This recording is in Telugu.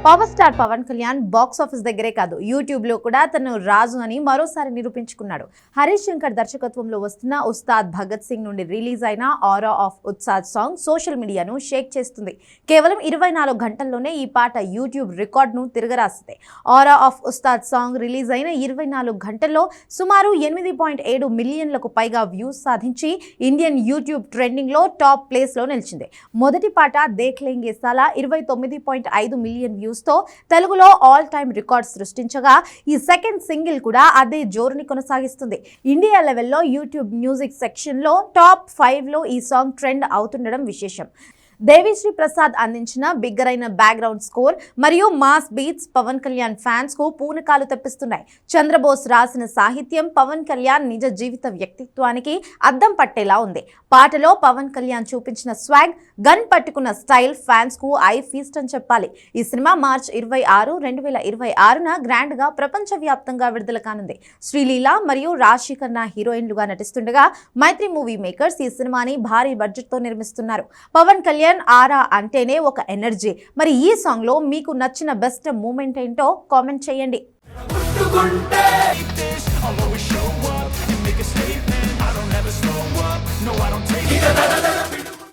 Power star Pawan Kalyan box office దగ్గరే కాదు యూట్యూబ్ లో కూడా తను రాజు అని మరోసారి నిరూపించుకున్నాడు. హరీష్ శంకర్ దర్శకత్వంలో వస్తున్న ఉస్తాద్ భగత్ సింగ్ నుండి రిలీజ్ అయిన ఆరా ఆఫ్ ఉత్సాద్ సాంగ్ సోషల్ మీడియాను షేక్ చేస్తుంది. కేవలం 24 గంటల్లోనే ఈ పాట యూట్యూబ్ రికార్డును తిరగరాసింది. ఆరా ఆఫ్ ఉస్తాద్ సాంగ్ రిలీజ్ అయిన 24 గంటల్లో సుమారు 8.7 మిలియన్లకు పైగా వ్యూస్ సాధించి ఇండియన్ యూట్యూబ్ ట్రెండింగ్ లో టాప్ ప్లేస్ లో నిలిచింది. మొదటి పాట దేఖ్ లేంగే సాలా 29.5 మిలియన్ వ్యూస్ తో తెలుగులో ఆల్ టైమ్ రికార్డ్ సృష్టించగా ఈ సెకండ్ సింగిల్ కూడా అదే జోరుని కొనసాగిస్తుంది. ఇండియా లెవెల్లో యూట్యూబ్ మ్యూజిక్ సెక్షన్ లో టాప్ 5 లో ఈ సాంగ్ ట్రెండ్ అవుతుండడం విశేషం. దేవిశ్రీ ప్రసాద్ అందించిన బిగ్గరైన బ్యాక్గ్రౌండ్ స్కోర్ మరియు mass beats Pawan Kalyan fans కు పూనకాలు తెప్పిస్తున్నాయి. చంద్రబోస్ రాసిన సాహిత్యం పవన్ కళ్యాణ్ నిజ జీవిత వ్యక్తిత్వానికి అద్దం పట్టేలా ఉంది. పాటలో పవన్ కళ్యాణ్ చూపించిన స్వాగ్, గన్ పట్టుకున్న స్టైల్ ఫ్యాన్స్ కు ఐ ఫీస్ట్ అని చెప్పాలి. ఈ సినిమా మార్చ్ 26, 2026న గ్రాండ్ గా ప్రపంచ వ్యాప్తంగా విడుదల కానుంది. శ్రీలీల మరియు రాశి ఖన్నా హీరోయిన్లుగా నటిస్తుండగా మైత్రి మూవీ మేకర్స్ ఈ సినిమాని భారీ బడ్జెట్ తో నిర్మిస్తున్నారు. పవన్ కళ్యాణ్ ఆరా అంటేనే ఒక ఎనర్జీ. మరి ఈ సాంగ్ లో మీకు నచ్చిన బెస్ట్ మూమెంట్ ఏంటో కామెంట్ చేయండి. I'll always show up and make a statement. I don't ever slow up, no I don't take it.